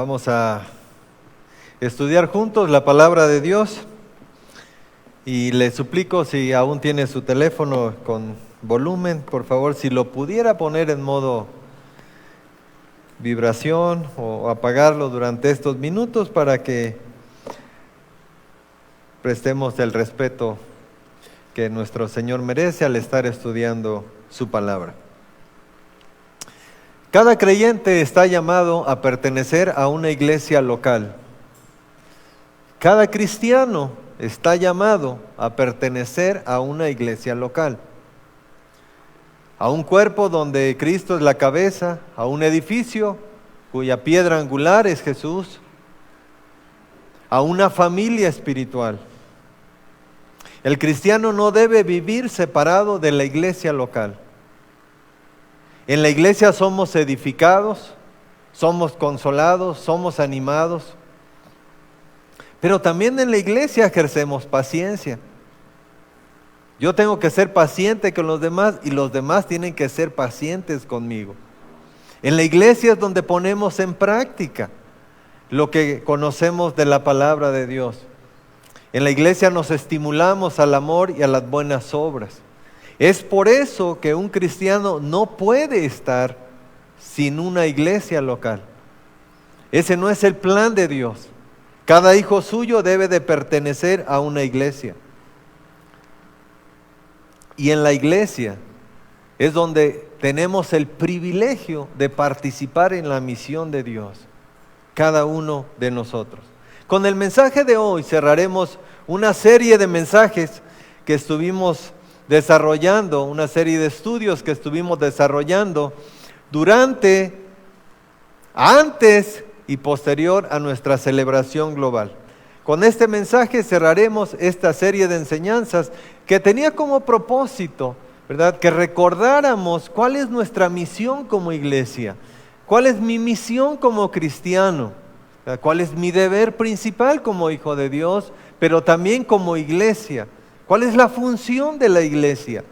Vamos a estudiar juntos la palabra de Dios y le suplico, si aún tiene su teléfono con volumen, por favor, si lo pudiera poner en modo vibración o apagarlo durante estos minutos para que prestemos el respeto que nuestro Señor merece al estar estudiando su palabra. Cada creyente está llamado a pertenecer a una iglesia local. Cada cristiano está llamado a pertenecer a una iglesia local. A un cuerpo donde Cristo es la cabeza, a un edificio cuya piedra angular es Jesús, a una familia espiritual. El cristiano no debe vivir separado de la iglesia local. En la iglesia somos edificados, somos consolados, somos animados, pero también en la iglesia ejercemos paciencia. Yo tengo que ser paciente con los demás y los demás tienen que ser pacientes conmigo. En la iglesia es donde ponemos en práctica lo que conocemos de la palabra de Dios. En la iglesia nos estimulamos al amor y a las buenas obras. Es por eso que un cristiano no puede estar sin una iglesia local. Ese no es el plan de Dios. Cada hijo suyo debe de pertenecer a una iglesia. Y en la iglesia es donde tenemos el privilegio de participar en la misión de Dios, cada uno de nosotros. Con el mensaje de hoy cerraremos una serie de mensajes que estuvimos desarrollando, una serie de estudios que estuvimos desarrollando antes y posterior a nuestra celebración global. Con este mensaje cerraremos esta serie de enseñanzas que tenía como propósito, ¿verdad?, que recordáramos cuál es nuestra misión como iglesia, cuál es mi misión como cristiano, cuál es mi deber principal como hijo de Dios, pero también como iglesia. ¿Cuál es la función de la iglesia?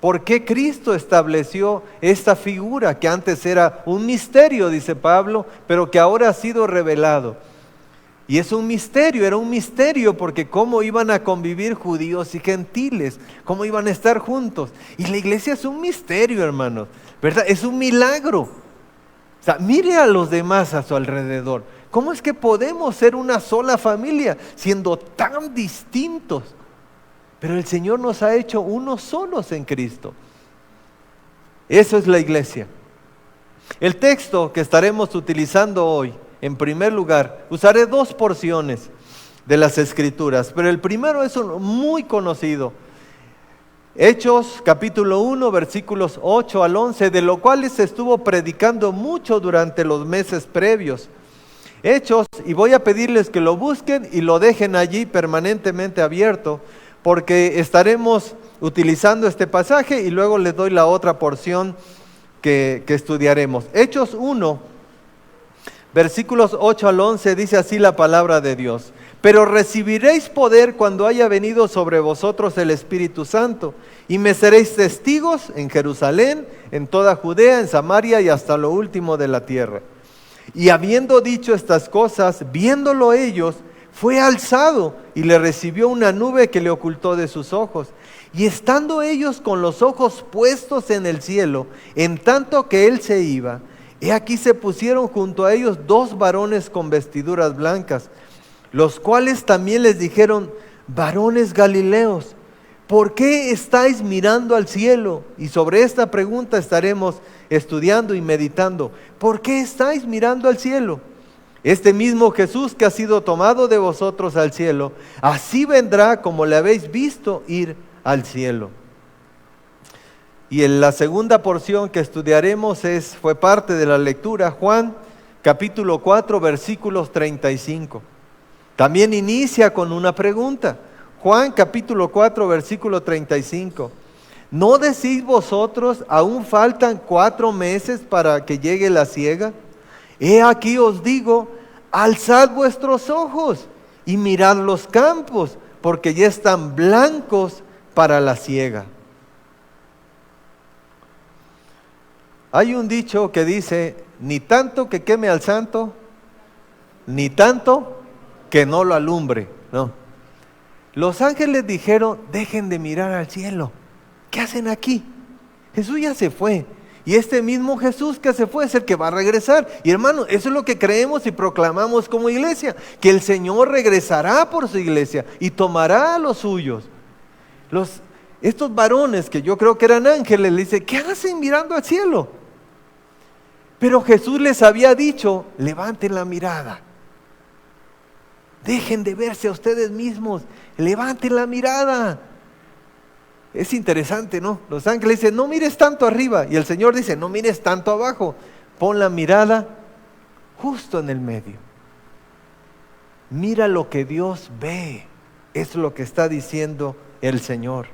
¿Por qué Cristo estableció esta figura que antes era un misterio, dice Pablo, pero que ahora ha sido revelado? Y es un misterio, era un misterio porque cómo iban a convivir judíos y gentiles, cómo iban a estar juntos. Y la iglesia es un misterio, hermanos, ¿verdad? Es un milagro. O sea, mire a los demás a su alrededor. ¿Cómo es que podemos ser una sola familia siendo tan distintos? Pero el Señor nos ha hecho unos solos en Cristo. Eso es la iglesia. El texto que estaremos utilizando hoy, en primer lugar, usaré dos porciones de las Escrituras, pero el primero es muy conocido. Hechos capítulo 1, versículos 8 al 11, de lo cual se estuvo predicando mucho durante los meses previos. Hechos, y voy a pedirles que lo busquen y lo dejen allí permanentemente abierto, porque estaremos utilizando este pasaje y luego les doy la otra porción que estudiaremos. Hechos 1, versículos 8 al 11, dice así la palabra de Dios. Pero recibiréis poder cuando haya venido sobre vosotros el Espíritu Santo, y me seréis testigos en Jerusalén, en toda Judea, en Samaria y hasta lo último de la tierra. Y habiendo dicho estas cosas, viéndolo ellos, fue alzado y le recibió una nube que le ocultó de sus ojos. Y estando ellos con los ojos puestos en el cielo, en tanto que él se iba, he aquí se pusieron junto a ellos dos varones con vestiduras blancas, los cuales también les dijeron: varones galileos, ¿por qué estáis mirando al cielo? Y sobre esta pregunta estaremos estudiando y meditando. ¿Por qué estáis mirando al cielo? Este mismo Jesús que ha sido tomado de vosotros al cielo, así vendrá como le habéis visto ir al cielo. Y en la segunda porción que estudiaremos fue parte de la lectura, Juan capítulo 4, versículos 35. También inicia con una pregunta. Juan capítulo 4, versículo 35. ¿No decís vosotros, aún faltan 4 meses para que llegue la siega? He aquí os digo, alzad vuestros ojos y mirad los campos, porque ya están blancos para la siega. Hay un dicho que dice, ni tanto que queme al santo, ni tanto que no lo alumbre. No. Los ángeles dijeron, dejen de mirar al cielo. ¿Qué hacen aquí? Jesús ya se fue. Y este mismo Jesús que se fue es el que va a regresar. Y hermano, eso es lo que creemos y proclamamos como iglesia, que el Señor regresará por su iglesia y tomará a los suyos. Estos varones que yo creo que eran ángeles, le dicen, ¿qué hacen mirando al cielo? Pero Jesús les había dicho, levanten la mirada. Dejen de verse a ustedes mismos, levanten la mirada. Es interesante, ¿no? Los ángeles dicen, no mires tanto arriba. Y el Señor dice, no mires tanto abajo. Pon la mirada justo en el medio. Mira lo que Dios ve. Es lo que está diciendo el Señor.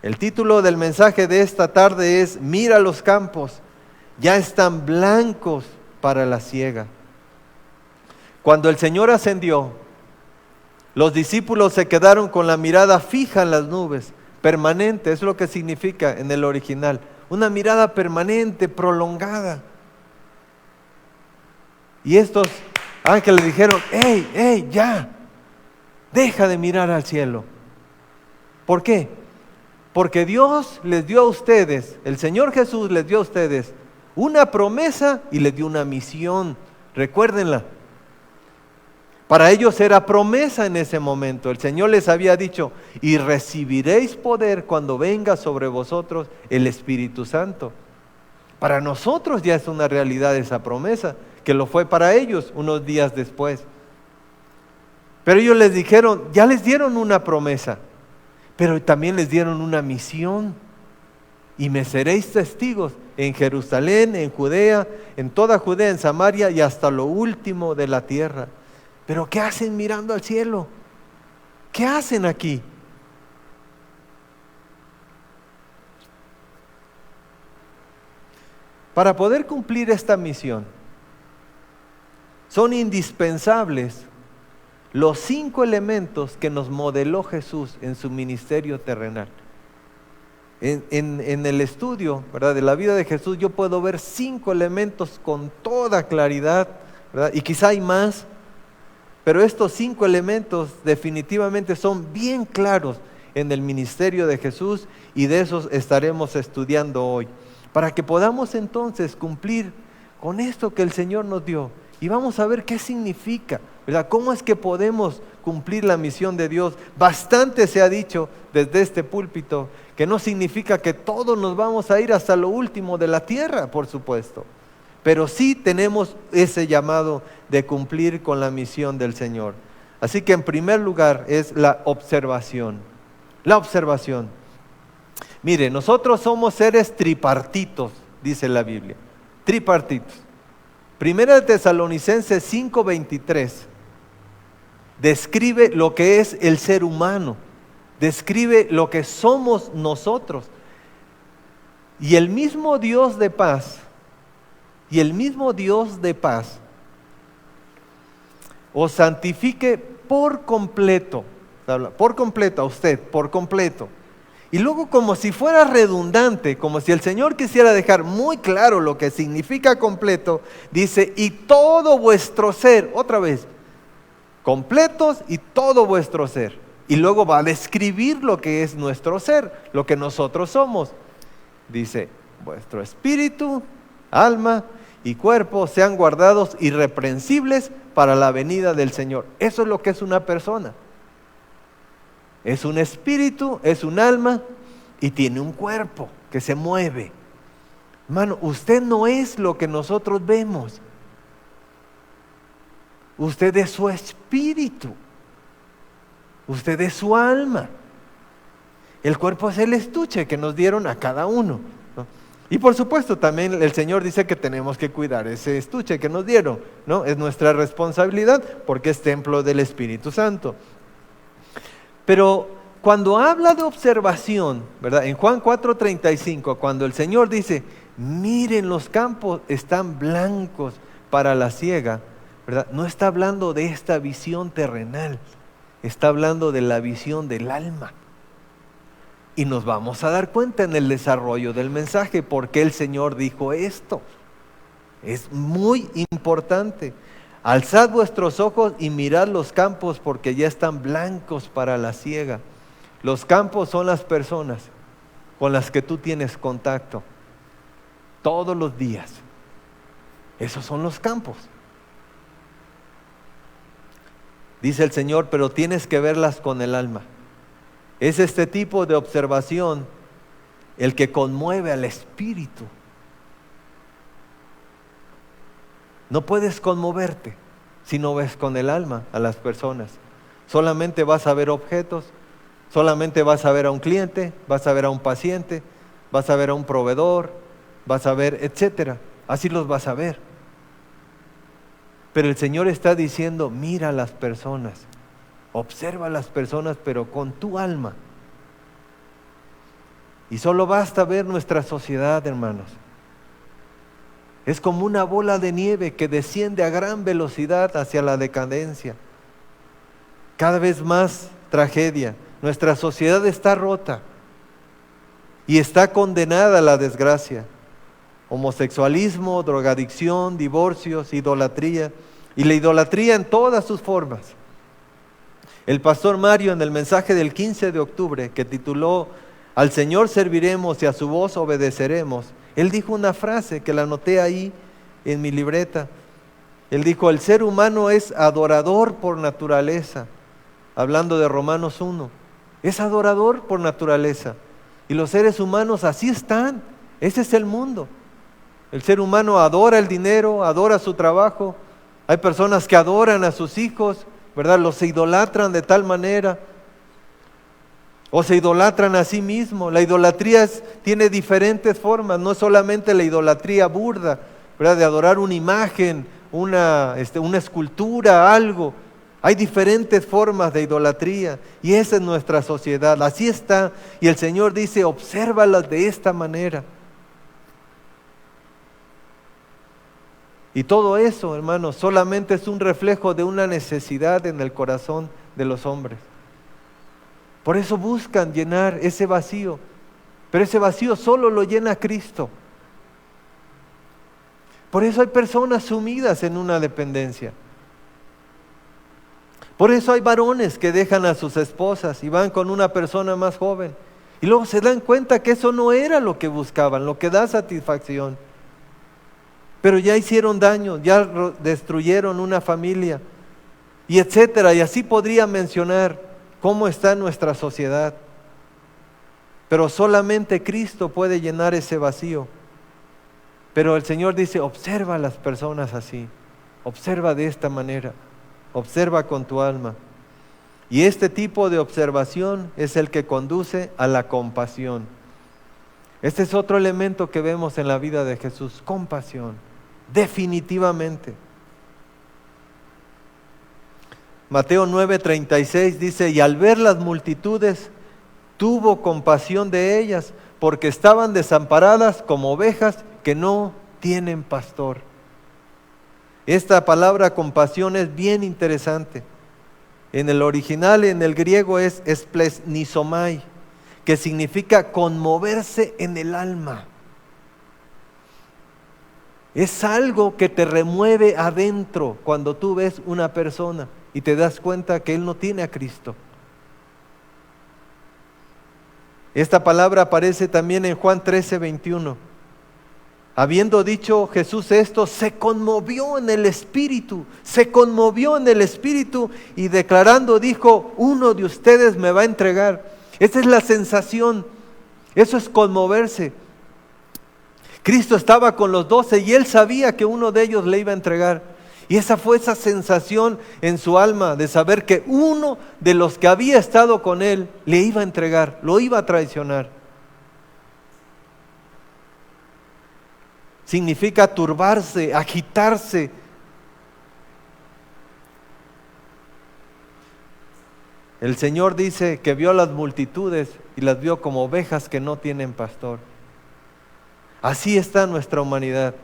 El título del mensaje de esta tarde es, mira los campos, ya están blancos para la siega. Cuando el Señor ascendió, los discípulos se quedaron con la mirada fija en las nubes. Permanente, es lo que significa en el original. Una mirada permanente, prolongada. Y estos ángeles dijeron, ¡Ey, ya! Deja de mirar al cielo. ¿Por qué? Porque Dios les dio a ustedes, el Señor Jesús les dio a ustedes una promesa y les dio una misión. Recuérdenla. Para ellos era promesa en ese momento. El Señor les había dicho, y recibiréis poder cuando venga sobre vosotros el Espíritu Santo. Para nosotros ya es una realidad esa promesa, que lo fue para ellos unos días después. Pero ellos les dijeron, ya les dieron una promesa, pero también les dieron una misión. Y me seréis testigos en Jerusalén, en Judea, en toda Judea, en Samaria y hasta lo último de la tierra. Pero ¿qué hacen mirando al cielo? ¿Qué hacen aquí? Para poder cumplir esta misión, son indispensables los 5 elementos que nos modeló Jesús en su ministerio terrenal. En el estudio, ¿verdad?, de la vida de Jesús, yo puedo ver 5 elementos con toda claridad, ¿verdad? Y quizá hay más. Pero estos 5 elementos definitivamente son bien claros en el ministerio de Jesús y de esos estaremos estudiando hoy. Para que podamos entonces cumplir con esto que el Señor nos dio. Y vamos a ver qué significa, ¿verdad? ¿Cómo es que podemos cumplir la misión de Dios? Bastante se ha dicho desde este púlpito que no significa que todos nos vamos a ir hasta lo último de la tierra, por supuesto. Pero sí tenemos ese llamado de cumplir con la misión del Señor. Así que en primer lugar es la observación. La observación. Mire, nosotros somos seres tripartitos, dice la Biblia. Tripartitos. Primera de Tesalonicenses 5:23 describe lo que es el ser humano. Describe lo que somos nosotros. Y el mismo Dios de paz os santifique por completo a usted, por completo. Y luego, como si fuera redundante, como si el Señor quisiera dejar muy claro lo que significa completo, dice, y todo vuestro ser, otra vez, completos y todo vuestro ser. Y luego va a describir lo que es nuestro ser, lo que nosotros somos. Dice, vuestro espíritu, alma y cuerpo sean guardados irreprensibles para la venida del Señor. Eso es lo que es una persona. Es un espíritu, es un alma y tiene un cuerpo que se mueve. Hermano, usted no es lo que nosotros vemos. Usted es su espíritu. Usted es su alma. El cuerpo es el estuche que nos dieron a cada uno, ¿no? Y por supuesto también el Señor dice que tenemos que cuidar ese estuche que nos dieron, ¿no? Es nuestra responsabilidad porque es templo del Espíritu Santo. Pero cuando habla de observación, ¿verdad? En Juan 4:35, cuando el Señor dice, miren los campos están blancos para la siega, ¿verdad? No está hablando de esta visión terrenal, está hablando de la visión del alma. Y nos vamos a dar cuenta en el desarrollo del mensaje por qué el Señor dijo esto. Es muy importante. Alzad vuestros ojos y mirad los campos, porque ya están blancos para la siega. Los campos son las personas con las que tú tienes contacto todos los días. Esos son los campos. Dice el Señor, pero tienes que verlas con el alma. Es este tipo de observación el que conmueve al espíritu. No puedes conmoverte si no ves con el alma a las personas. Solamente vas a ver objetos, solamente vas a ver a un cliente, vas a ver a un paciente, vas a ver a un proveedor, vas a ver, etcétera. Así los vas a ver. Pero el Señor está diciendo, mira a las personas, observa a las personas, pero con tu alma. Y solo basta ver nuestra sociedad, hermanos. Es como una bola de nieve que desciende a gran velocidad hacia la decadencia. Cada vez más tragedia. Nuestra sociedad está rota y está condenada a la desgracia. Homosexualismo, drogadicción, divorcios, idolatría. Y la idolatría en todas sus formas. El pastor Mario, en el mensaje del 15 de octubre, que tituló Al Señor serviremos y a su voz obedeceremos, él dijo una frase que la anoté ahí en mi libreta. Él dijo, el ser humano es adorador por naturaleza. Hablando de Romanos 1. Es adorador por naturaleza. Y los seres humanos así están. Ese es el mundo. El ser humano adora el dinero, adora su trabajo. Hay personas que adoran a sus hijos, ¿verdad? Los idolatran de tal manera. O se idolatran a sí mismos. La idolatría tiene diferentes formas, no solamente la idolatría burda, ¿verdad? De adorar una imagen, una escultura, algo. Hay diferentes formas de idolatría y esa es nuestra sociedad. Así está. Y el Señor dice, obsérvalas de esta manera. Y todo eso, hermanos, solamente es un reflejo de una necesidad en el corazón de los hombres. Por eso buscan llenar ese vacío, pero ese vacío solo lo llena Cristo. Por eso hay personas sumidas en una dependencia. Por eso hay varones que dejan a sus esposas y van con una persona más joven. Y luego se dan cuenta que eso no era lo que buscaban, lo que da satisfacción. Pero ya hicieron daño, ya destruyeron una familia, y etcétera. Y así podría mencionar cómo está nuestra sociedad. Pero solamente Cristo puede llenar ese vacío. Pero el Señor dice, observa a las personas así, observa de esta manera, observa con tu alma. Y este tipo de observación es el que conduce a la compasión. Este es otro elemento que vemos en la vida de Jesús, compasión, definitivamente. Mateo 9:36 dice, y al ver las multitudes, tuvo compasión de ellas, porque estaban desamparadas como ovejas que no tienen pastor. Esta palabra compasión es bien interesante. En el original, en el griego, es esplesnizomai, que significa conmoverse en el alma. Es algo que te remueve adentro cuando tú ves una persona y te das cuenta que él no tiene a Cristo. Esta palabra aparece también en Juan 13:21. Habiendo dicho Jesús esto, se conmovió en el espíritu y declarando dijo, uno de ustedes me va a entregar. Esa es la sensación, eso es conmoverse. Cristo estaba con los 12 y él sabía que uno de ellos le iba a entregar. Y esa fue esa sensación en su alma de saber que uno de los que había estado con él le iba a entregar, lo iba a traicionar. Significa turbarse, agitarse. El Señor dice que vio a las multitudes y las vio como ovejas que no tienen pastor. Así está nuestra humanidad.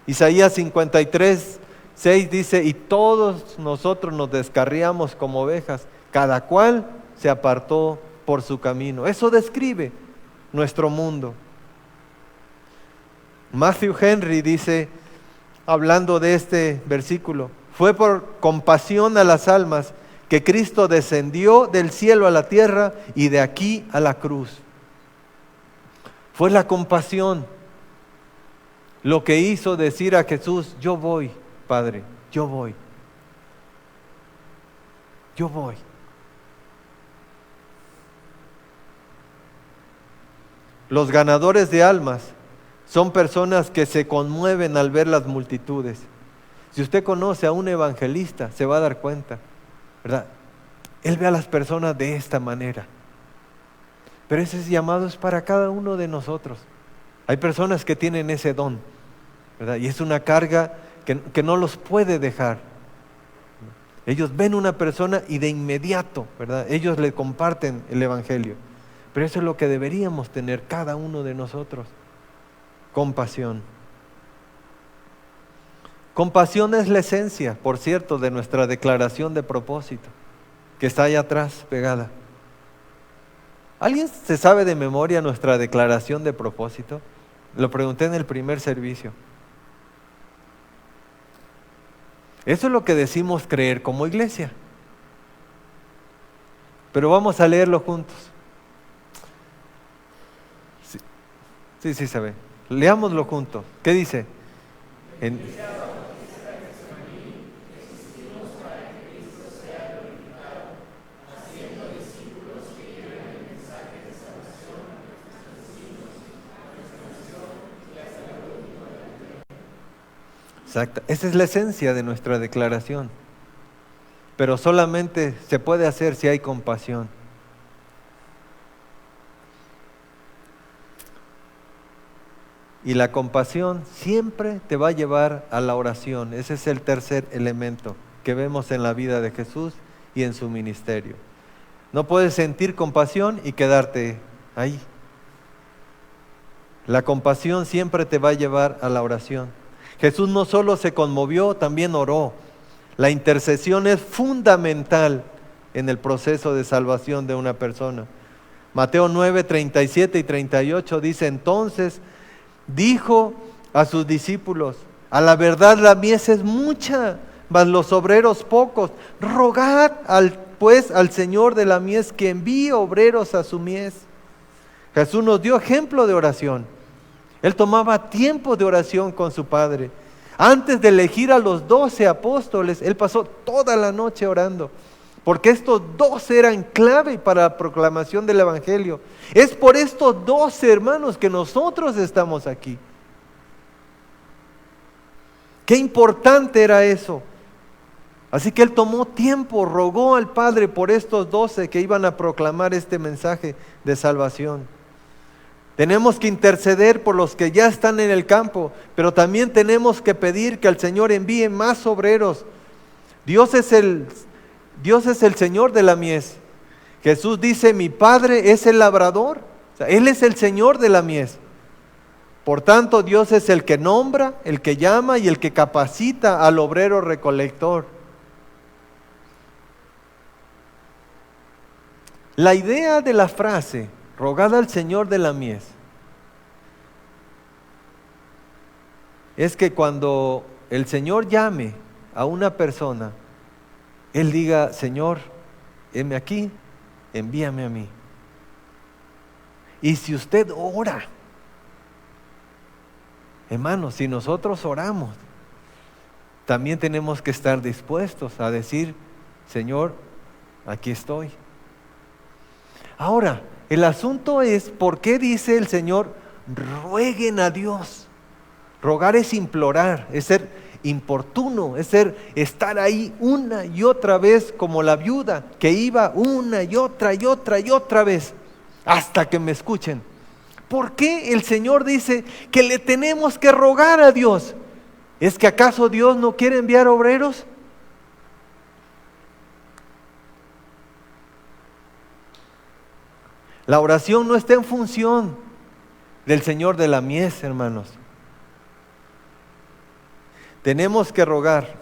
Isaías 53:6 dice, y todos nosotros nos descarriamos como ovejas, cada cual se apartó por su camino. Eso describe nuestro mundo. Matthew Henry dice, hablando de este versículo, Fue por compasión a las almas que Cristo descendió del cielo a la tierra y de aquí a la cruz. Fue la compasión lo que hizo decir a Jesús: yo voy, Padre, yo voy. Yo voy. Los ganadores de almas son personas que se conmueven al ver las multitudes. Si usted conoce a un evangelista, se va a dar cuenta, ¿verdad? Él ve a las personas de esta manera. Pero ese llamado es para cada uno de nosotros. Hay personas que tienen ese don, ¿verdad? Y es una carga que no los puede dejar. Ellos ven una persona y de inmediato, ¿verdad?, ellos le comparten el evangelio. Pero eso es lo que deberíamos tener cada uno de nosotros: compasión. Compasión es la esencia, por cierto, de nuestra declaración de propósito, que está allá atrás pegada. ¿Alguien se sabe de memoria nuestra declaración de propósito? Lo pregunté en el primer servicio. Eso es lo que decimos creer como iglesia. Pero vamos a leerlo juntos. Sí, se ve. Leámoslo juntos. ¿Qué dice? Exacto. Esa es la esencia de nuestra declaración. Pero solamente se puede hacer si hay compasión. Y la compasión siempre te va a llevar a la oración. Ese es el tercer elemento que vemos en la vida de Jesús y en su ministerio. No puedes sentir compasión y quedarte ahí. La compasión siempre te va a llevar a la oración. Jesús no solo se conmovió, también oró. La intercesión es fundamental en el proceso de salvación de una persona. Mateo 9, 37 y 38 dice: entonces dijo a sus discípulos: a la verdad la mies es mucha, mas los obreros pocos. Rogad pues al Señor de la mies que envíe obreros a su mies. Jesús nos dio ejemplo de oración. Él tomaba tiempo de oración con su Padre. Antes de elegir a los 12 apóstoles, Él pasó toda la noche orando, porque estos 12 eran clave para la proclamación del Evangelio. Es por estos 12 hermanos que nosotros estamos aquí. Qué importante era eso. Así que Él tomó tiempo, rogó al Padre por estos 12 que iban a proclamar este mensaje de salvación. Tenemos que interceder por los que ya están en el campo, pero también tenemos que pedir que el Señor envíe más obreros. Dios es el Señor de la mies. Jesús dice: mi Padre es el labrador. O sea, Él es el Señor de la mies. Por tanto, Dios es el que nombra, el que llama y el que capacita al obrero recolector. La idea de la frase rogad al Señor de la mies es que cuando el Señor llame a una persona, Él diga: Señor, heme aquí, envíame a mí. Y si usted ora, hermanos, si nosotros oramos, también tenemos que estar dispuestos a decir: Señor, aquí estoy. Ahora, el asunto es, ¿por qué dice el Señor rueguen a Dios? Rogar es implorar, es ser importuno, es estar ahí una y otra vez, como la viuda que iba una y otra vez hasta que me escuchen. ¿Por qué el Señor dice que le tenemos que rogar a Dios? ¿Es que acaso Dios no quiere enviar obreros? La oración no está en función del Señor de la mies, hermanos. Tenemos que rogar.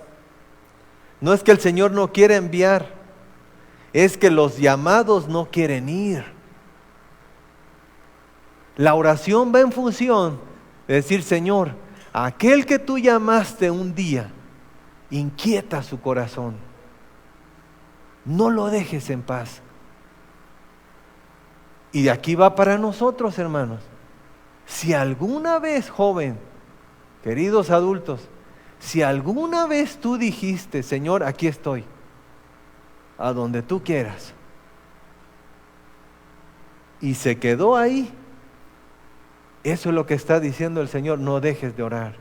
No es que el Señor no quiera enviar, es que los llamados no quieren ir. La oración va en función de decir: Señor, aquel que tú llamaste un día, inquieta su corazón. No lo dejes en paz. Y de aquí va para nosotros, hermanos. Si alguna vez, joven, queridos adultos, si alguna vez tú dijiste, Señor, aquí estoy, a donde tú quieras, y se quedó ahí, eso es lo que está diciendo el Señor, no dejes de orar.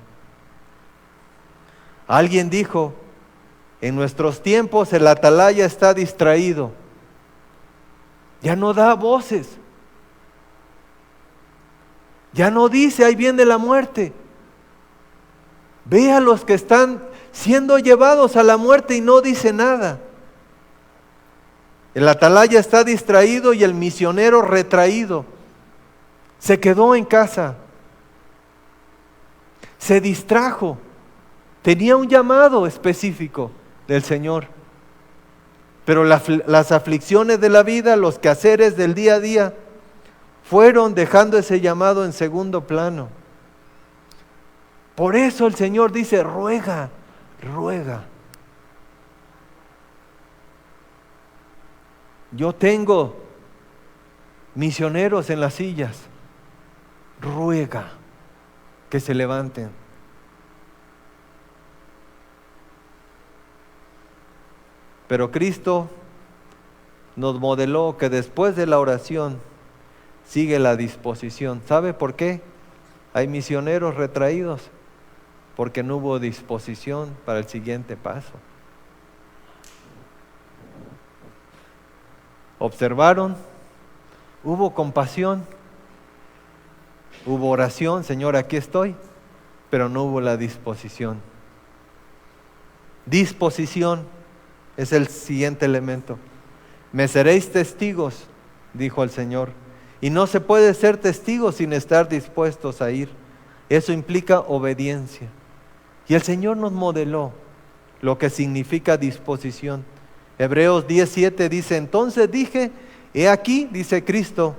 Alguien dijo, en nuestros tiempos el atalaya está distraído, ya no da voces, ya no dice, ahí viene la muerte. Ve a los que están siendo llevados a la muerte y no dice nada. El atalaya está distraído y el misionero retraído. Se quedó en casa. Se distrajo. Tenía un llamado específico del Señor. Pero las aflicciones de la vida, los quehaceres del día a día, fueron dejando ese llamado en segundo plano. Por eso el Señor dice, ruega, ruega. Yo tengo misioneros en las sillas. Ruega que se levanten. Pero Cristo nos modeló que después de la oración sigue la disposición. ¿Sabe por qué? Hay misioneros retraídos. Porque no hubo disposición para el siguiente paso. Observaron, hubo compasión, hubo oración, Señor, aquí estoy, pero no hubo la disposición. Disposición es el siguiente elemento. Me seréis testigos, dijo el Señor, y no se puede ser testigo sin estar dispuestos a ir. Eso implica obediencia. Y el Señor nos modeló lo que significa disposición. Hebreos 10:7 dice, entonces dije, he aquí, dice Cristo,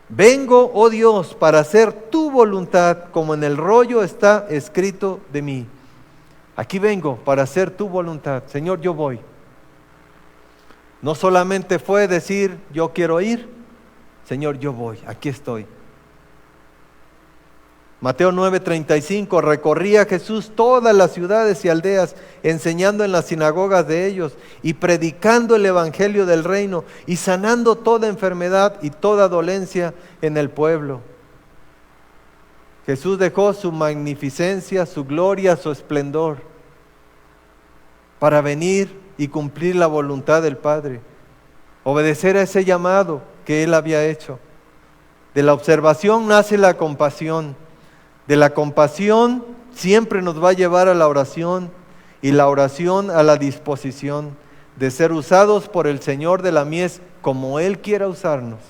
vengo, oh Dios, para hacer tu voluntad, como en el rollo está escrito de mí. Aquí vengo para hacer tu voluntad. Señor, yo voy. No solamente fue decir, yo quiero ir, Señor, yo voy, aquí estoy. Mateo 9:35, recorría Jesús todas las ciudades y aldeas, enseñando en las sinagogas de ellos y predicando el evangelio del reino y sanando toda enfermedad y toda dolencia en el pueblo. Jesús dejó su magnificencia, su gloria, su esplendor para venir y cumplir la voluntad del Padre, obedecer a ese llamado que Él había hecho. De la observación nace la compasión. De la compasión siempre nos va a llevar a la oración y la oración a la disposición de ser usados por el Señor de la mies como Él quiera usarnos.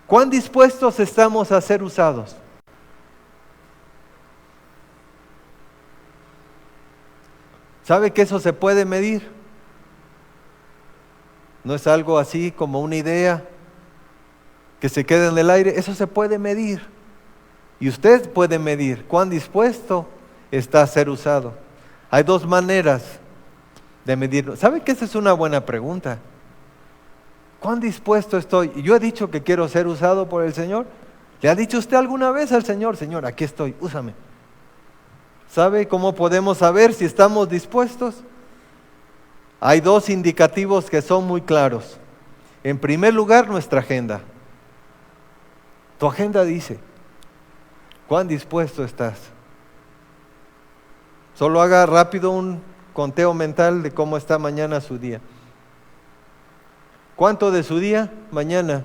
¿Cuán dispuestos estamos a ser usados? ¿Sabe que eso se puede medir? No es algo así como una idea que se queda en el aire, eso se puede medir. Y usted puede medir cuán dispuesto está a ser usado. Hay dos maneras de medirlo. ¿Sabe que esa es una buena pregunta? ¿Cuán dispuesto estoy? Y yo he dicho que quiero ser usado por el Señor. ¿Le ha dicho usted alguna vez al Señor, Señor, aquí estoy, úsame? ¿Sabe cómo podemos saber si estamos dispuestos? Hay dos indicativos que son muy claros. En primer lugar, nuestra agenda. Tu agenda dice, ¿cuán dispuesto estás? Solo haga rápido un conteo mental de cómo está mañana su día. ¿Cuánto de su día mañana?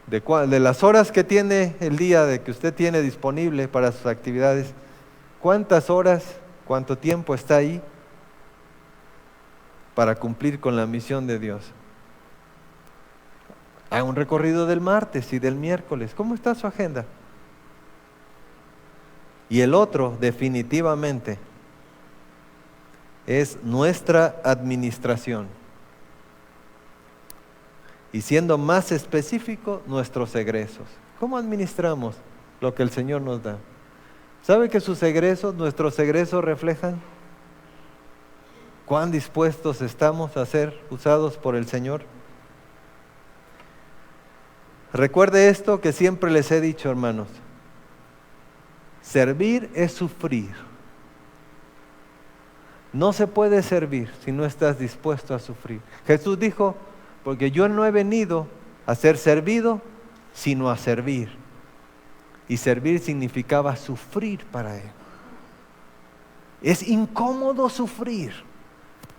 De las horas que tiene el día, de que usted tiene disponible para sus actividades, ¿cuántas horas, cuánto tiempo está ahí para cumplir con la misión de Dios? Hay un recorrido del martes y del miércoles. ¿Cómo está su agenda? Y el otro, definitivamente, es nuestra administración. Y siendo más específico, nuestros egresos. ¿Cómo administramos lo que el Señor nos da? ¿Sabe que sus egresos, nuestros egresos reflejan ¿Cuán dispuestos estamos a ser usados por el Señor? Recuerde esto que siempre les he dicho, hermanos. Servir es sufrir. No se puede servir si no estás dispuesto a sufrir. Jesús dijo, porque yo no he venido a ser servido, sino a servir. Y servir significaba sufrir para Él. Es incómodo sufrir.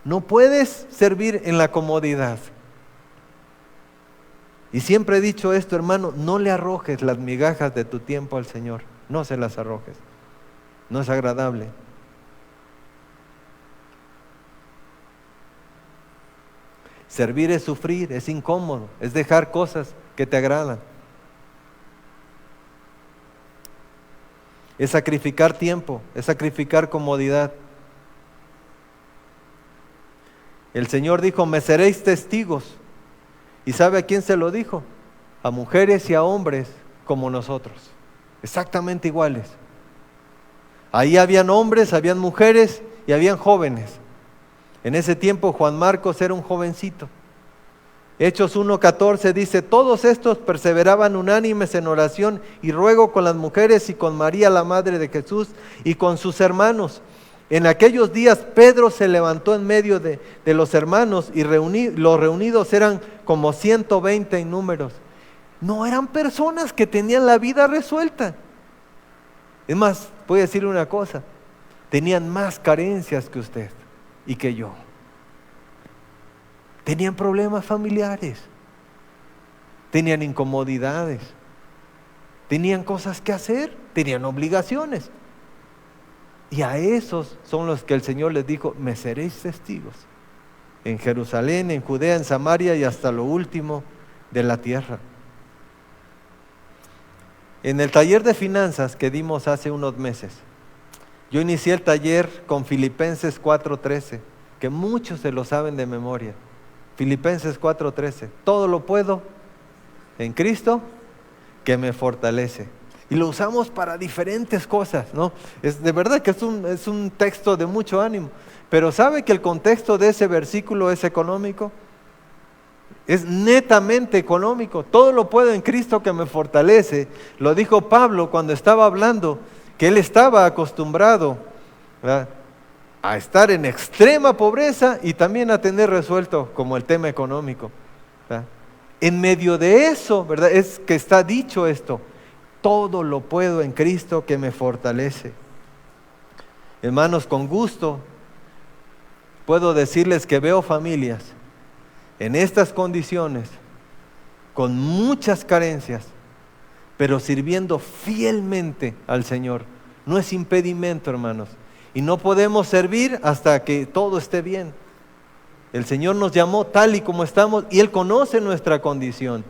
No puedes servir en la comodidad. Y siempre he dicho esto, hermano, no le arrojes las migajas de tu tiempo al Señor. No se las arrojes. No es agradable. Servir es sufrir, es incómodo, es dejar cosas que te agradan. Es sacrificar tiempo, es sacrificar comodidad. El Señor dijo, me seréis testigos. ¿Y sabe a quién se lo dijo? A mujeres y a hombres como nosotros, exactamente iguales. Ahí habían hombres, habían mujeres y habían jóvenes. En ese tiempo Juan Marcos era un jovencito. Hechos 1:14 dice, todos estos perseveraban unánimes en oración y ruego con las mujeres y con María la madre de Jesús y con sus hermanos. En aquellos días Pedro se levantó en medio de los hermanos y los reunidos eran como 120 en números. No eran personas que tenían la vida resuelta. Es más, voy a decirle una cosa, tenían más carencias que usted y que yo. Tenían problemas familiares, tenían incomodidades, tenían cosas que hacer, tenían obligaciones. Y a esos son los que el Señor les dijo, me seréis testigos en Jerusalén, en Judea, en Samaria y hasta lo último de la tierra. En el taller de finanzas que dimos hace unos meses, yo inicié el taller con Filipenses 4:13, que muchos se lo saben de memoria. Filipenses 4:13, todo lo puedo en Cristo que me fortalece. Y lo usamos para diferentes cosas, ¿no? De verdad que es un texto de mucho ánimo. Pero ¿sabe que el contexto de ese versículo es económico? Es netamente económico. Todo lo puedo en Cristo que me fortalece. Lo dijo Pablo cuando estaba hablando que él estaba acostumbrado, ¿verdad?, a estar en extrema pobreza y también a tener resuelto como el tema económico, ¿verdad? En medio de eso, ¿verdad?, es que está dicho esto. Todo lo puedo en Cristo que me fortalece. Hermanos, con gusto puedo decirles que veo familias en estas condiciones, con muchas carencias, pero sirviendo fielmente al Señor. No es impedimento, hermanos. Y no podemos servir hasta que todo esté bien. El Señor nos llamó tal y como estamos y Él conoce nuestra condición,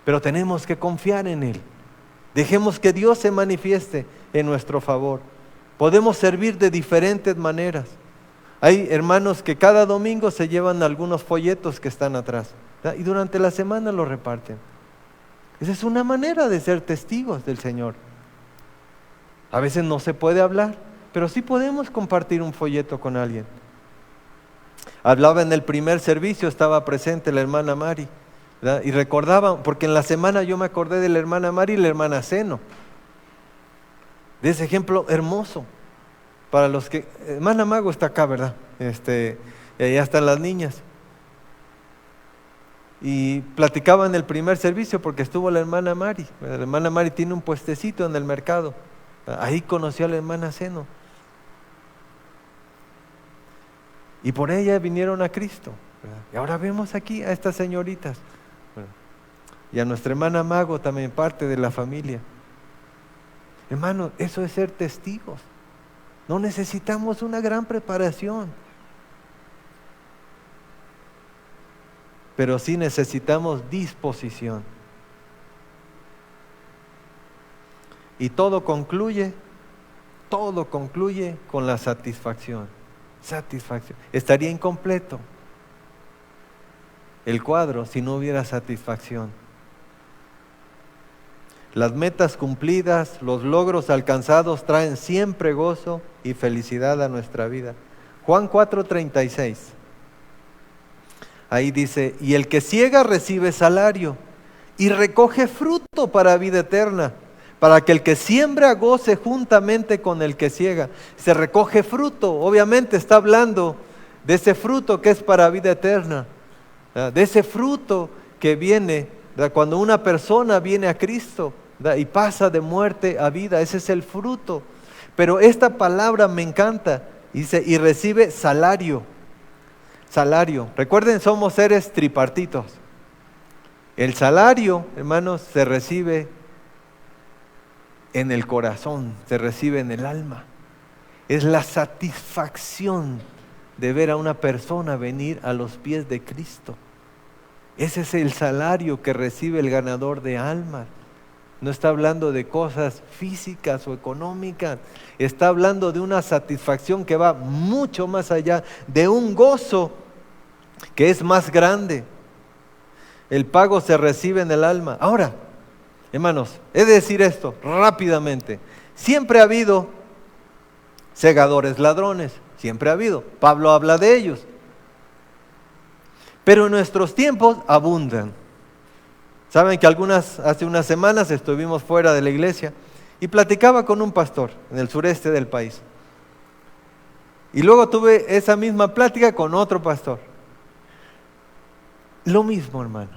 pero tenemos que confiar en Él. Dejemos que Dios se manifieste en nuestro favor. Podemos servir de diferentes maneras. Hay hermanos que cada domingo se llevan algunos folletos que están atrás, ¿verdad?, y durante la semana los reparten. Esa es una manera de ser testigos del Señor. A veces no se puede hablar, pero sí podemos compartir un folleto con alguien. Hablaba en el primer servicio, estaba presente la hermana Mari, ¿verdad?, y recordaba, porque en la semana yo me acordé de la hermana Mari y la hermana Seno, de ese ejemplo hermoso. Para los que, hermana Mago está acá, ¿verdad? Ya están las niñas. Y platicaba en el primer servicio porque estuvo la hermana Mari. La hermana Mari tiene un puestecito en el mercado. Ahí conoció a la hermana Seno. Y por ella vinieron a Cristo, ¿verdad? Y ahora vemos aquí a estas señoritas, ¿verdad?, y a nuestra hermana Mago también, parte de la familia. Hermano, eso es ser testigos. No necesitamos una gran preparación, pero sí necesitamos disposición. Y todo concluye con la satisfacción. Satisfacción. Estaría incompleto el cuadro si no hubiera satisfacción. Las metas cumplidas, los logros alcanzados traen siempre gozo y felicidad a nuestra vida. Juan 4:36. Ahí dice, y el que siega recibe salario y recoge fruto para vida eterna, para que el que siembra goce juntamente con el que siega. Se recoge fruto, obviamente está hablando de ese fruto que es para vida eterna, ¿verdad? De ese fruto que viene, ¿verdad? Cuando una persona viene a Cristo, ¿verdad? Y pasa de muerte a vida, ese es el fruto. Pero esta palabra me encanta, dice, y recibe salario. Salario. Recuerden, somos seres tripartitos. El salario, hermanos, se recibe en el corazón, se recibe en el alma. Es la satisfacción de ver a una persona venir a los pies de Cristo. Ese es el salario que recibe el ganador de almas. No está hablando de cosas físicas o económicas, está hablando de una satisfacción que va mucho más allá, de un gozo que es más grande. El pago se recibe en el alma. Ahora, hermanos, he de decir esto rápidamente. Siempre ha habido segadores ladrones, siempre ha habido. Pablo habla de ellos. Pero en nuestros tiempos abundan. Saben que hace unas semanas estuvimos fuera de la iglesia y platicaba con un pastor en el sureste del país. Y luego tuve esa misma plática con otro pastor. Lo mismo, hermano.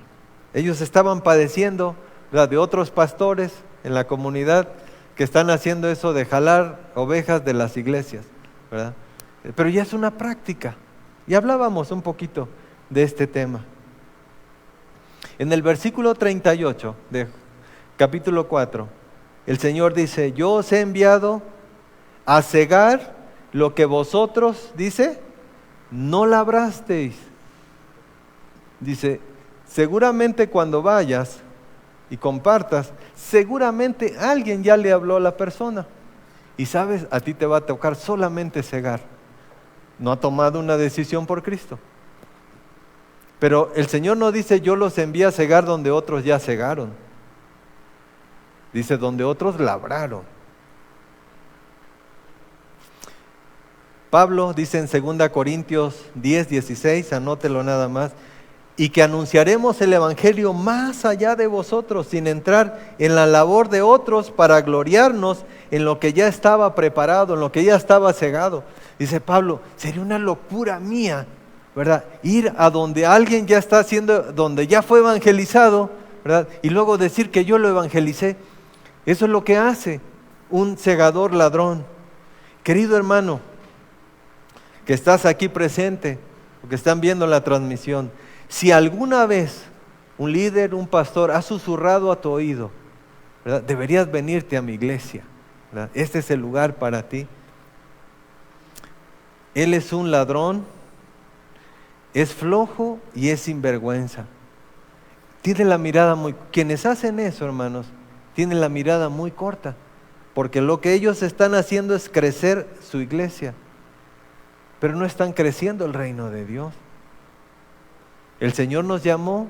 Ellos estaban padeciendo, ¿verdad?, de otros pastores en la comunidad que están haciendo eso de jalar ovejas de las iglesias, ¿verdad? Pero ya es una práctica. Y hablábamos un poquito de este tema. En el versículo 38 de capítulo 4, el Señor dice, yo os he enviado a cegar lo que vosotros, dice, no labrasteis. Dice, seguramente cuando vayas y compartas, seguramente alguien ya le habló a la persona. Y sabes, a ti te va a tocar solamente cegar. No ha tomado una decisión por Cristo. Pero el Señor no dice, yo los envié a cegar donde otros ya cegaron. Dice, donde otros labraron. Pablo dice en 2 Corintios 10:16, anótelo nada más, y que anunciaremos el evangelio más allá de vosotros, sin entrar en la labor de otros para gloriarnos en lo que ya estaba preparado, en lo que ya estaba cegado. Dice Pablo, sería una locura mía, ¿verdad?, ir a donde alguien ya está haciendo, donde ya fue evangelizado, ¿verdad?, y luego decir que yo lo evangelicé. Eso es lo que hace un segador ladrón. Querido hermano, que estás aquí presente, o que están viendo la transmisión, si alguna vez un líder, un pastor ha susurrado a tu oído, ¿verdad?, deberías venirte a mi iglesia, ¿verdad?, este es el lugar para ti. Él es un ladrón, es flojo y es sinvergüenza. Tiene la mirada quienes hacen eso, hermanos, tienen la mirada muy corta, porque lo que ellos están haciendo es crecer su iglesia, pero no están creciendo el reino de Dios. El Señor nos llamó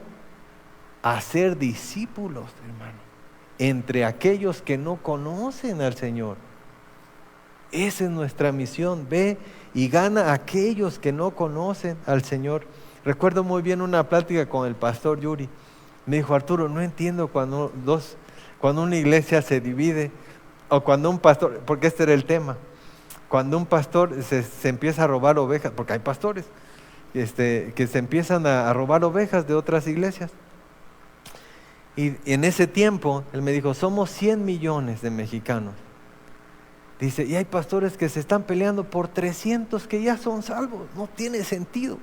a ser discípulos, hermano, entre aquellos que no conocen al Señor. Esa es nuestra misión. Ve y gana a aquellos que no conocen al Señor. Recuerdo muy bien una plática con el pastor Yuri. Me dijo, Arturo, no entiendo cuando una iglesia se divide, o cuando un pastor, porque este era el tema, cuando un pastor se empieza a robar ovejas, porque hay pastores que se empiezan a robar ovejas de otras iglesias. Y en ese tiempo, él me dijo, somos 100 millones de mexicanos. Dice, y hay pastores que se están peleando por 300 que ya son salvos. No tiene sentido.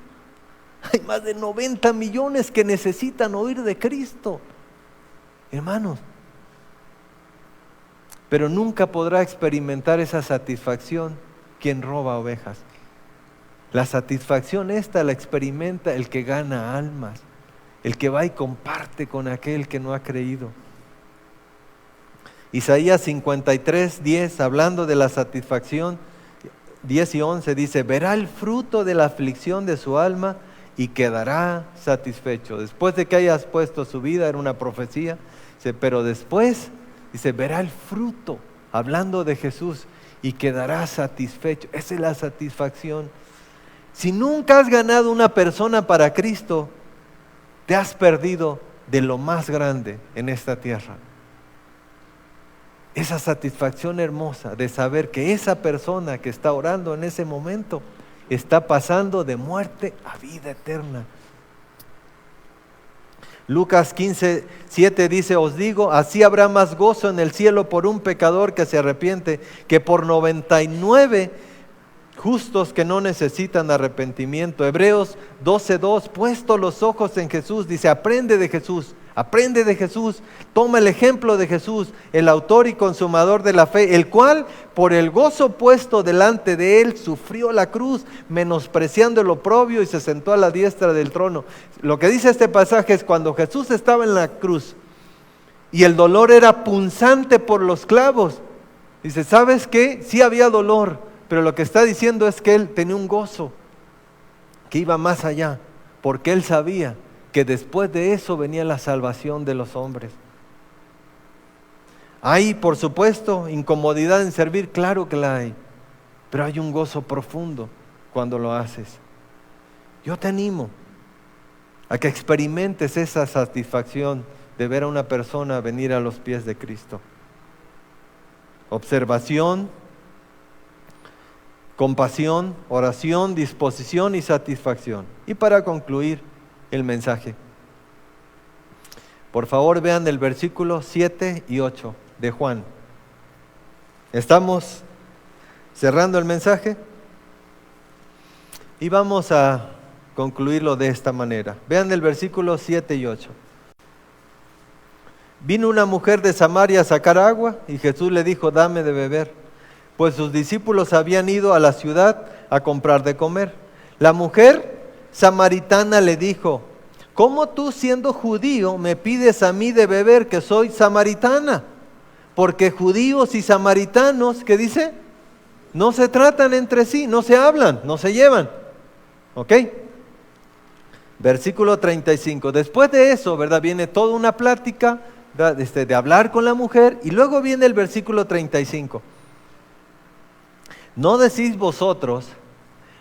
Hay más de 90 millones que necesitan oír de Cristo. Hermanos, pero nunca podrá experimentar esa satisfacción quien roba ovejas. La satisfacción esta la experimenta el que gana almas, el que va y comparte con aquel que no ha creído. Isaías 53:10, hablando de la satisfacción, 10 y 11 dice, verá el fruto de la aflicción de su alma y quedará satisfecho. Después de que hayas puesto su vida, era una profecía, dice, pero después, dice, verá el fruto, hablando de Jesús, y quedará satisfecho. Esa es la satisfacción. Si nunca has ganado una persona para Cristo, te has perdido de lo más grande en esta tierra. Esa satisfacción hermosa de saber que esa persona que está orando en ese momento está pasando de muerte a vida eterna. Lucas 15:7 dice: os digo, así habrá más gozo en el cielo por un pecador que se arrepiente, que por 99 justos que no necesitan arrepentimiento. Hebreos 12:2, puesto los ojos en Jesús, dice: aprende de Jesús, toma el ejemplo de Jesús, el autor y consumador de la fe, el cual por el gozo puesto delante de él sufrió la cruz, menospreciando el oprobio, y se sentó a la diestra del trono. Lo que dice este pasaje es: cuando Jesús estaba en la cruz y el dolor era punzante por los clavos, dice, ¿sabes qué? Sí había dolor, pero lo que está diciendo es que él tenía un gozo que iba más allá, porque él sabía que después de eso venía la salvación de los hombres. Hay, por supuesto, incomodidad en servir, claro que la hay, pero hay un gozo profundo cuando lo haces. Yo te animo a que experimentes esa satisfacción de ver a una persona venir a los pies de Cristo. Observación, compasión, oración, disposición y satisfacción. Y para concluir el mensaje, por favor vean el versículo 7 y 8 de Juan. Estamos cerrando el mensaje y vamos a concluirlo de esta manera. Vean el versículo 7 y 8. Vino una mujer de Samaria a sacar agua y Jesús le dijo: dame de beber, pues sus discípulos habían ido a la ciudad a comprar de comer. La mujer samaritana le dijo: ¿cómo tú, siendo judío, me pides a mí de beber, que soy samaritana? Porque judíos y samaritanos, ¿qué dice? No se tratan entre sí, no se hablan, no se llevan. ¿Ok? Versículo 35. Después de eso, ¿verdad? Viene toda una plática de hablar con la mujer, y luego viene el versículo 35. ¿No decís vosotros,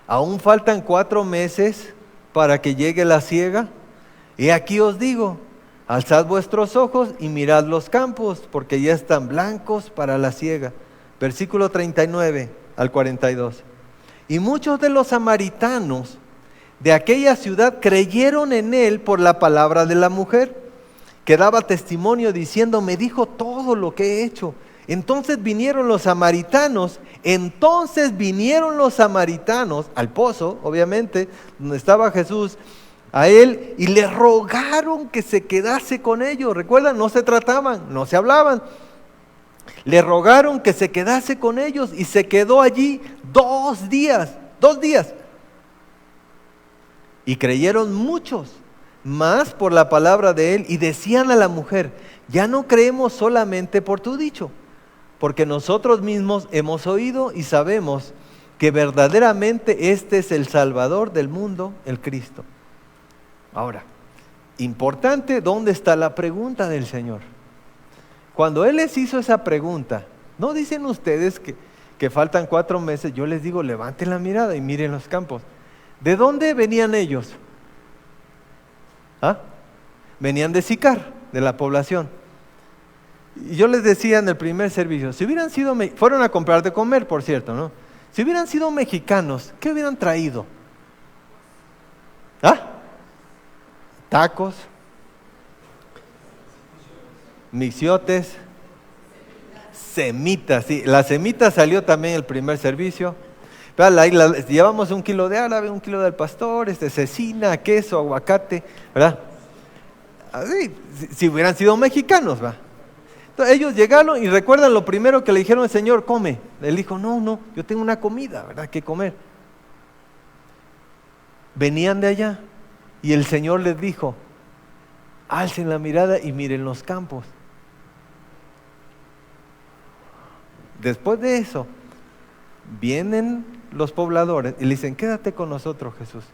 aún faltan 4 meses para que llegue la siega? Y aquí os digo, alzad vuestros ojos y mirad los campos, porque ya están blancos para la siega. Versículo 39 al 42. Y muchos de los samaritanos de aquella ciudad creyeron en él por la palabra de la mujer, que daba testimonio diciendo: me dijo todo lo que he hecho. Entonces vinieron los samaritanos al pozo, obviamente, donde estaba Jesús, a él, y le rogaron que se quedase con ellos. Recuerdan, no se trataban, no se hablaban. Le rogaron que se quedase con ellos y se quedó allí 2 días. Y creyeron muchos más por la palabra de él, y decían a la mujer: ya no creemos solamente por tu dicho, porque nosotros mismos hemos oído y sabemos que verdaderamente este es el Salvador del mundo, el Cristo. Ahora, importante, ¿dónde está la pregunta del Señor? Cuando Él les hizo esa pregunta, ¿no dicen ustedes que faltan 4 meses? Yo les digo, levanten la mirada y miren los campos. ¿De dónde venían ellos? ¿Ah? Venían de Sicar, de la población. Y yo les decía en el primer servicio, si hubieran sido, fueron a comprar de comer, por cierto, ¿no? Si hubieran sido mexicanos, ¿qué hubieran traído? ¿Ah? Tacos, mixiotes, semitas, sí, la semita salió también el primer servicio. Llevamos 1 kilo de árabe, 1 kilo del pastor, cecina, queso, aguacate, ¿verdad? Así, si hubieran sido mexicanos, ¿va? Entonces ellos llegaron y recuerdan lo primero que le dijeron al Señor: come. Él dijo: no, yo tengo una comida, ¿verdad?, que comer. Venían de allá y el Señor les dijo: alcen la mirada y miren los campos. Después de eso, vienen los pobladores y le dicen: quédate con nosotros, Jesús.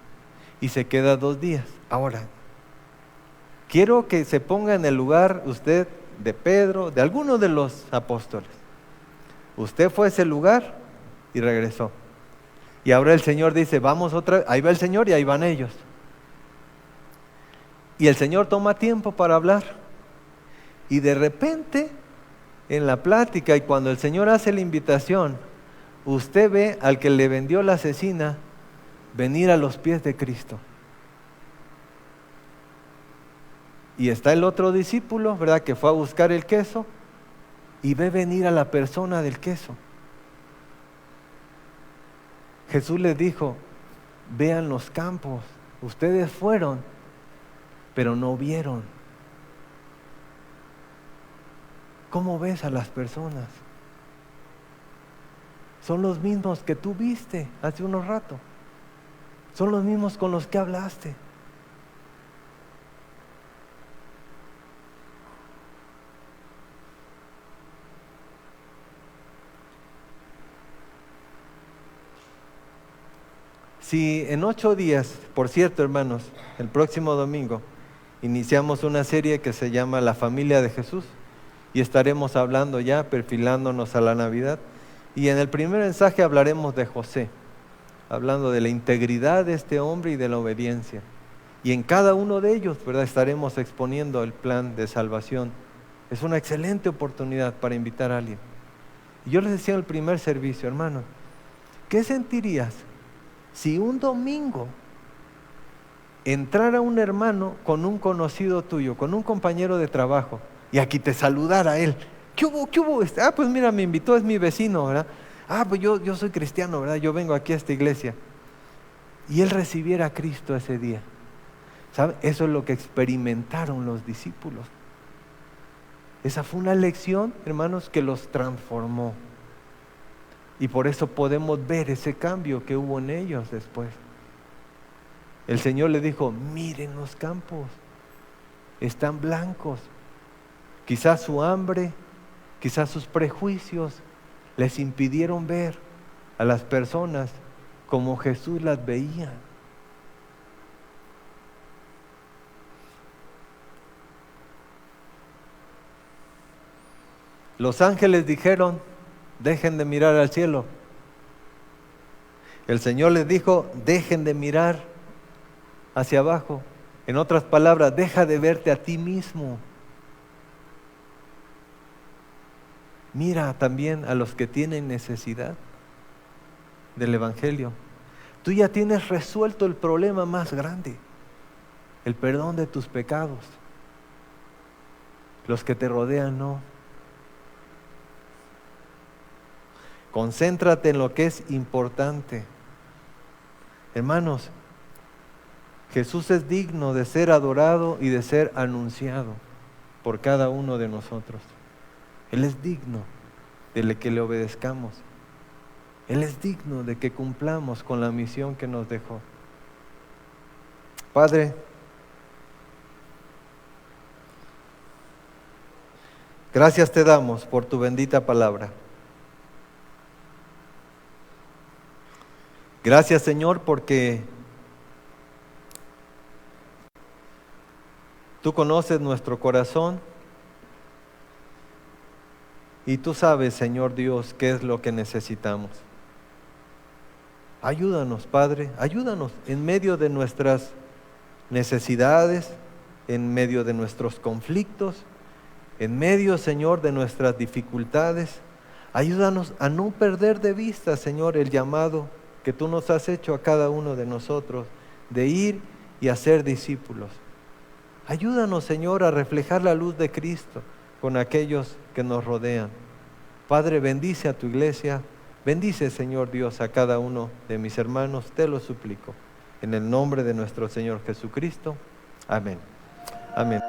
Y se queda 2 días. Ahora, quiero que se ponga en el lugar usted de Pedro, de alguno de los apóstoles. Usted fue a ese lugar y regresó. Y ahora el Señor dice, vamos otra vez. Ahí va el Señor y ahí van ellos. Y el Señor toma tiempo para hablar. Y de repente, en la plática y cuando el Señor hace la invitación, usted ve al que le vendió la cecina venir a los pies de Cristo. Y está el otro discípulo, ¿verdad?, que fue a buscar el queso y ve venir a la persona del queso. Jesús les dijo, vean los campos, ustedes fueron, pero no vieron. ¿Cómo ves a las personas? Son los mismos que tú viste hace unos rato. Son los mismos con los que hablaste. Si en 8 días, por cierto, hermanos, el próximo domingo, iniciamos una serie que se llama La Familia de Jesús y estaremos hablando ya, perfilándonos a la Navidad. Y en el primer mensaje hablaremos de José, hablando de la integridad de este hombre y de la obediencia. Y en cada uno de ellos, ¿verdad?, estaremos exponiendo el plan de salvación. Es una excelente oportunidad para invitar a alguien. Y yo les decía en el primer servicio, hermanos, ¿qué sentirías si un domingo entrara un hermano con un conocido tuyo, con un compañero de trabajo, y aquí te saludara él? ¿Qué hubo? ¿Qué hubo? Pues mira, me invitó, es mi vecino, ¿verdad? Pues yo soy cristiano, ¿verdad? Yo vengo aquí a esta iglesia. Y él recibiera a Cristo ese día. ¿Sabe? Eso es lo que experimentaron los discípulos. Esa fue una lección, hermanos, que los transformó. Y por eso podemos ver ese cambio que hubo en ellos después. El Señor le dijo, miren los campos, están blancos. Quizás su hambre, quizás sus prejuicios les impidieron ver a las personas como Jesús las veía. Los ángeles dijeron, dejen de mirar al cielo. El Señor les dijo, dejen de mirar hacia abajo. En otras palabras, deja de verte a ti mismo. Mira también a los que tienen necesidad del Evangelio. Tú ya tienes resuelto el problema más grande, el perdón de tus pecados. Los que te rodean no. Concéntrate en lo que es importante. Hermanos, Jesús es digno de ser adorado y de ser anunciado por cada uno de nosotros. Él es digno de que le obedezcamos. Él es digno de que cumplamos con la misión que nos dejó. Padre, gracias te damos por tu bendita palabra. Gracias, Señor, porque tú conoces nuestro corazón y tú sabes, Señor Dios, qué es lo que necesitamos. Ayúdanos, Padre, ayúdanos en medio de nuestras necesidades, en medio de nuestros conflictos, en medio, Señor, de nuestras dificultades. Ayúdanos a no perder de vista, Señor, el llamado que tú nos has hecho a cada uno de nosotros de ir y hacer discípulos. Ayúdanos, Señor, a reflejar la luz de Cristo con aquellos que nos rodean. Padre, bendice a tu iglesia, bendice, Señor Dios, a cada uno de mis hermanos, te lo suplico. En el nombre de nuestro Señor Jesucristo. Amén. Amén.